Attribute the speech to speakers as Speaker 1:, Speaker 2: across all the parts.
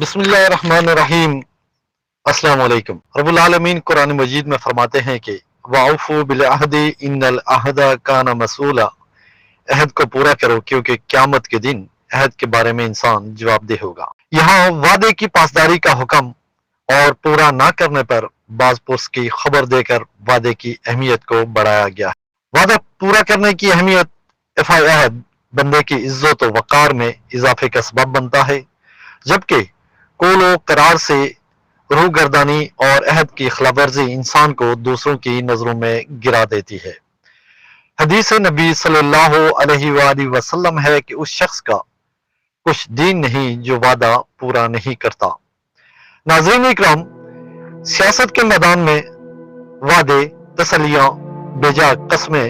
Speaker 1: بسم اللہ الرحمن الرحیم۔ السلام علیکم۔ رب العالمین قرآن مجید میں فرماتے ہیں کہ وَأَوْفُوا بِالْعَهْدِ إِنَّ الْعَهْدَ كَانَ مَسْئُولًا، عہد کو پورا کرو کیونکہ قیامت کے دن عہد کے بارے میں انسان جواب دہ ہوگا۔ یہاں وعدے کی پاسداری کا حکم اور پورا نہ کرنے پر باز پرس کی خبر دے کر وعدے کی اہمیت کو بڑھایا گیا ہے۔ وعدہ پورا کرنے کی اہمیت افعال عہد بندے کی عزت و وقار میں اضافے کا سبب بنتا ہے، جبکہ قول و قرار سے روح گردانی اور عہد کی خلاف ورزی انسان کو دوسروں کی نظروں میں گرا دیتی ہے۔ حدیث نبی صلی اللہ علیہ وآلہ وسلم ہے کہ اس شخص کا کچھ دین نہیں جو وعدہ پورا نہیں کرتا۔ ناظرین اکرام، سیاست کے میدان میں وعدے، تسلیاں، بیجا قسمیں،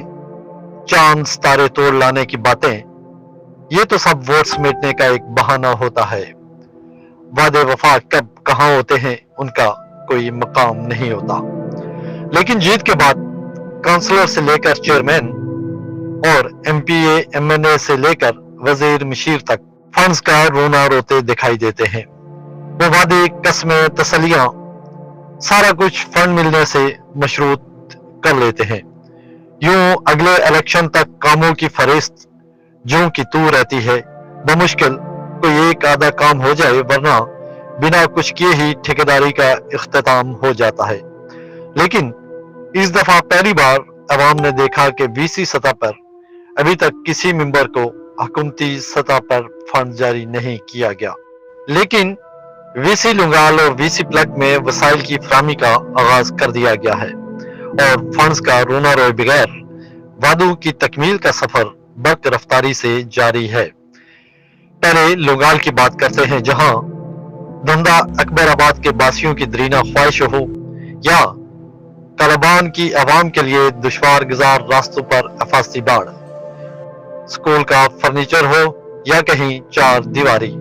Speaker 1: چاند ستارے توڑ لانے کی باتیں، یہ تو سب ووٹ سمیٹنے کا ایک بہانہ ہوتا ہے۔ وعدے وفا کب کہاں ہوتے ہیں ان کا کوئی مقام نہیں ہوتا، لیکن جیت کے بعد کونسلر سے لے کر چیئرمین اور M P A M N A سے لے کر وزیر مشیر تک فنڈز کا رونا روتے دکھائی دیتے ہیں۔ وہ وعدے، قسمیں، تسلیاں، سارا کچھ فنڈ ملنے سے مشروط کر لیتے ہیں۔ یوں اگلے الیکشن تک کاموں کی فہرست جوں کی توں رہتی ہے، بمشکل کوئی ایک آدھا کام ہو جائے، ورنہ بنا کچھ کیے ہی ٹھیکیداری کا اختتام ہو جاتا ہے۔ لیکن اس دفعہ پہلی بار عوام نے دیکھا کہ وی سی سطح پر ابھی تک کسی ممبر کو حکومتی سطح پر فنڈ جاری نہیں کیا گیا، لیکن وی سی لنگال اور وی سی پلگ میں وسائل کی فراہمی کا آغاز کر دیا گیا ہے اور فنڈز کا رونا روئے بغیر وعدوں کی تکمیل کا سفر برق رفتاری سے جاری ہے۔ پہلے لنگال کی بات کرتے ہیں، جہاں دھندہ اکبر آباد کے باسیوں کی درینا خواہش ہو یا طالبان کی عوام کے لیے دشوار گزار راستوں پر حفاظتی باڑ، سکول کا فرنیچر ہو یا کہیں چار دیواری،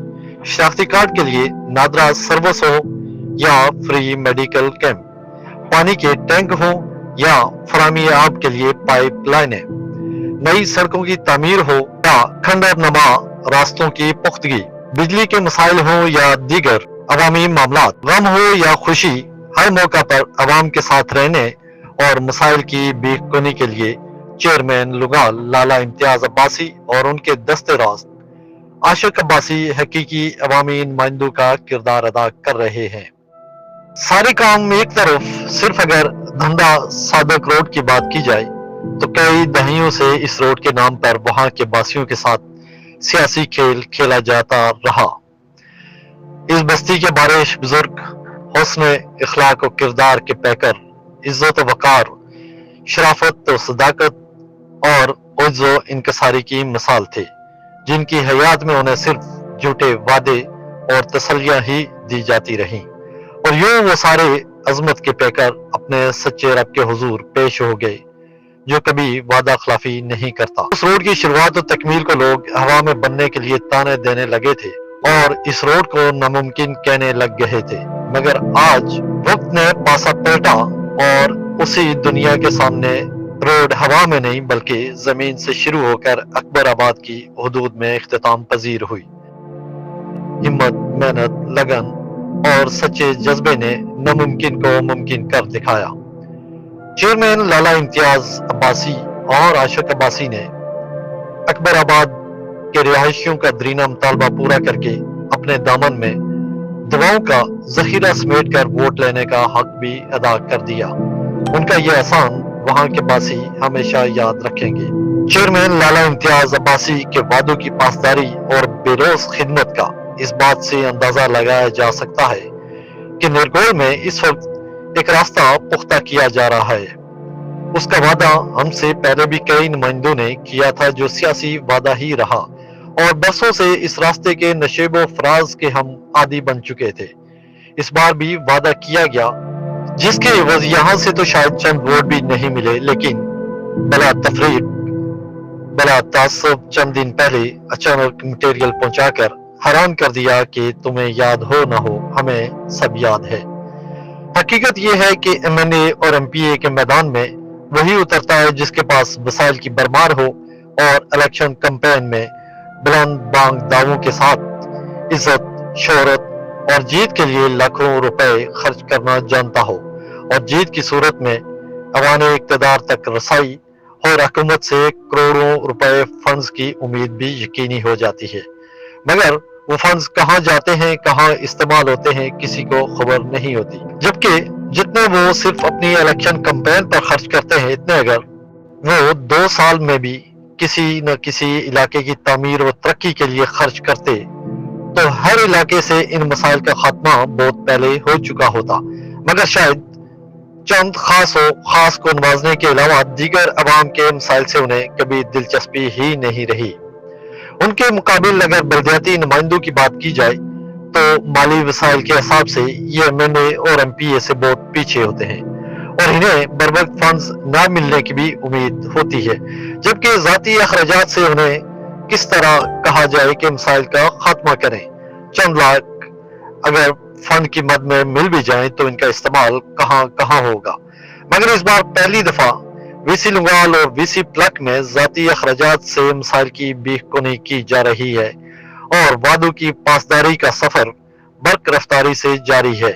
Speaker 1: شناختی کارڈ کے لیے نادرا سروس ہو یا فری میڈیکل کیمپ، پانی کے ٹینک ہو یا فراہمی آب کے لیے پائپ لائنیں، نئی سڑکوں کی تعمیر ہو یا کھنڈر نما راستوں کی پختگی، بجلی کے مسائل ہوں یا دیگر عوامی معاملات، غم ہو یا خوشی، ہر موقع پر عوام کے ساتھ رہنے اور مسائل کی بیخ کنی کے لیے چیئرمین لنگال لالا امتیاز عباسی اور ان کے دستے راست عاشق عباسی حقیقی عوامی نمائندوں کا کردار ادا کر رہے ہیں۔ سارے کام ایک طرف، صرف اگر دھندہ صادق روڈ کی بات کی جائے تو کئی دہائیوں سے اس روڈ کے نام پر وہاں کے باسیوں کے ساتھ سیاسی کھیل کھیلا جاتا رہا۔ اس بستی کے بارش بزرگ، حسن اخلاق و کردار کے پیکر، عزت و وقار، شرافت و صداقت اور عجز و انکساری کی مثال تھے، جن کی حیات میں انہیں صرف جھوٹے وعدے اور تسلیاں ہی دی جاتی رہیں، اور یوں وہ سارے عظمت کے پیکر اپنے سچے رب کے حضور پیش ہو گئے جو کبھی وعدہ خلافی نہیں کرتا۔ اس روڈ کی شروعات و تکمیل کو لوگ ہوا میں بننے کے لیے تانے دینے لگے تھے اور اس روڈ کو ناممکن کہنے لگ گئے تھے، مگر آج وقت نے پاسا پلٹا اور اسی دنیا کے سامنے روڈ ہوا میں نہیں بلکہ زمین سے شروع ہو کر اکبر آباد کی حدود میں اختتام پذیر ہوئی۔ ہمت، محنت، لگن اور سچے جذبے نے ناممکن کو ممکن کر دکھایا۔ چیئرمین لالا امتیاز عباسی اور عاشق عباسی نے اکبر آباد کے رہائشیوں کا درینا مطالبہ پورا کر کے اپنے دامن میں دعاؤں کا ذخیرہ سمیٹ کر ووٹ لینے کا حق بھی ادا کر دیا۔ ان کا یہ احسان وہاں کے باسی ہمیشہ یاد رکھیں گے۔ چیئرمین لالا امتیاز عباسی کے وعدوں کی پاسداری اور بے روز خدمت کا اس بات سے اندازہ لگایا جا سکتا ہے کہ نرگول میں اس وقت ایک راستہ پختہ کیا جا رہا ہے۔ اس کا وعدہ ہم سے پہلے بھی کئی نمائندوں نے کیا تھا، جو سیاسی وعدہ ہی رہا، اور برسوں سے اس راستے کے نشیب و فراز کے ہم عادی بن چکے تھے۔ اس بار بھی وعدہ کیا گیا، جس کے عوض یہاں سے تو شاید چند ووٹ بھی نہیں ملے، لیکن بلا تفریق، بلا تعصب چند دن پہلے اچانک مٹیریل پہنچا کر حیران کر دیا کہ تمہیں یاد ہو نہ ہو، ہمیں سب یاد ہے۔ حقیقت یہ ہے کہ ایم این اے اور ایم پی اے کے میدان میں وہی اترتا ہے جس کے پاس وسائل کی بھرمار ہو اور الیکشن کمپین میں بلند بانگ دعووں کے ساتھ عزت، شہرت اور جیت کے لیے لاکھوں روپے خرچ کرنا جانتا ہو اور جیت کی صورت میں ایوان اقتدار تک رسائی اور حکومت سے کروڑوں روپے فنڈز کی امید بھی یقینی ہو جاتی ہے، مگر وہ فنڈز کہاں جاتے ہیں، کہاں استعمال ہوتے ہیں، کسی کو خبر نہیں ہوتی، جبکہ جتنے وہ صرف اپنی الیکشن کمپین پر خرچ کرتے ہیں اتنے اگر وہ 2 سال میں بھی کسی نہ کسی علاقے کی تعمیر و ترقی کے لیے خرچ کرتے تو ہر علاقے سے ان مسائل کا خاتمہ بہت پہلے ہو چکا ہوتا، مگر شاید چند خاص کو نوازنے کے علاوہ دیگر عوام کے مسائل سے انہیں کبھی دلچسپی ہی نہیں رہی۔ ان کے مقابل اگر بلدیاتی نمائندوں کی بات کی جائے تو مالی وسائل کے حساب سے یہ ایم این اے اور ایم پی اے سے بہت پیچھے ہوتے ہیں اور انہیں بروقت فنڈز نہ ملنے کی بھی امید ہوتی ہے، جبکہ ذاتی اخراجات سے انہیں کس طرح کہا جائے کہ مسائل کا خاتمہ کریں۔ چند لاکھ اگر فنڈ کی مد میں مل بھی جائیں تو ان کا استعمال کہاں ہوگا، مگر اس بار پہلی دفعہ وی سی لنگال اور وی سی پلک میں ذاتی اخراجات سے مسائل کی بیخ کنی کی جا رہی ہے اور وعدوں کی پاسداری کا سفر برق رفتاری سے جاری ہے۔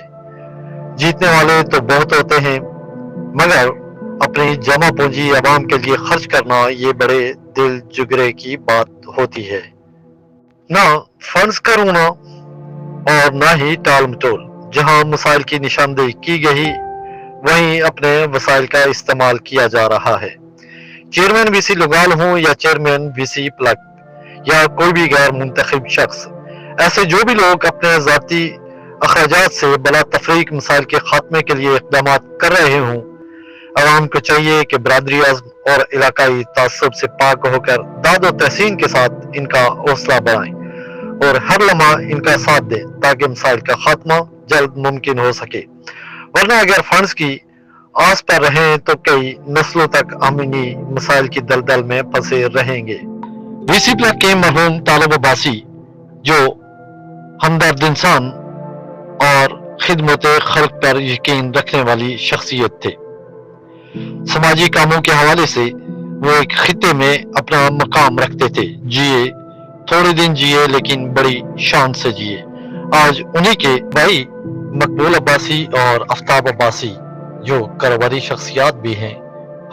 Speaker 1: جیتنے والے تو بہت ہوتے ہیں مگر اپنی جمع پونجی عوام کے لیے خرچ کرنا یہ بڑے دل جگرے کی بات ہوتی ہے۔ نہ فنڈز کا رونا اور نہ ہی ٹال مٹول، جہاں مسائل کی نشاندہی کی گئی وہیں اپنے وسائل کا استعمال کیا جا رہا ہے۔ چیئرمین وی سی لنگال ہوں یا چیئرمین وی سی پلک یا کوئی بھی غیر منتخب شخص، ایسے جو بھی لوگ اپنے ذاتی اخراجات سے بلا تفریق مسائل کے خاتمے کے لیے اقدامات کر رہے ہوں، عوام کو چاہیے کہ برادری عزم اور علاقائی تعصب سے پاک ہو کر داد و تحسین کے ساتھ ان کا حوصلہ بڑھائیں اور ہر لمحہ ان کا ساتھ دیں تاکہ مسائل کا خاتمہ جلد ممکن ہو سکے، ورنہ اگر فنڈز کی آس پر رہیں تو کئی نسلوں تک ہم انہی مسائل کی دلدل میں پھنسے رہیں گے۔ وی سی پلک کے مرحوم طالب عباسی جو ہمدرد انسان اور خدمت خلق پر یقین رکھنے والی شخصیت تھے، سماجی کاموں کے حوالے سے وہ ایک خطے میں اپنا مقام رکھتے تھے، جیے تھوڑے دن جیے لیکن بڑی شان سے جیے۔ آج انہی کے بھائی مقبول عباسی اور آفتاب عباسی جو کاروباری شخصیات بھی ہیں،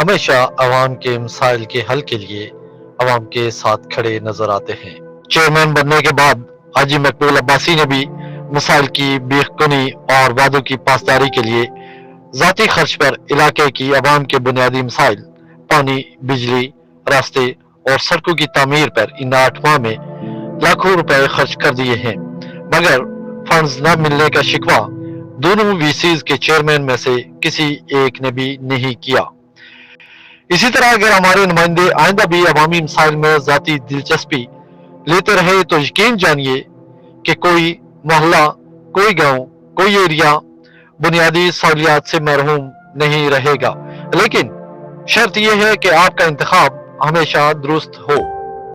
Speaker 1: ہمیشہ عوام کے مسائل کے حل کے لیے عوام کے ساتھ کھڑے نظر آتے ہیں۔ چیئرمین بننے کے بعد حاجی مقبول عباسی نے بھی مسائل کی بیخ کنی اور وعدوں کی پاسداری کے لیے ذاتی خرچ پر علاقے کی عوام کے بنیادی مسائل، پانی، بجلی، راستے اور سڑکوں کی تعمیر پر ان 8 ماہ میں لاکھوں روپے خرچ کر دیے ہیں، مگر فنڈز نہ ملنے کا شکوہ دونوں وی سیز کے چیئرمین میں سے کسی ایک نے بھی نہیں کیا۔ اسی طرح اگر ہمارے نمائندے آئندہ بھی عوامی مسائل میں ذاتی دلچسپی لیتے رہے تو یقین جانیے کہ کوئی محلہ، کوئی گاؤں، کوئی ایریا بنیادی سہولیات سے محروم نہیں رہے گا، لیکن شرط یہ ہے کہ آپ کا انتخاب ہمیشہ درست ہو۔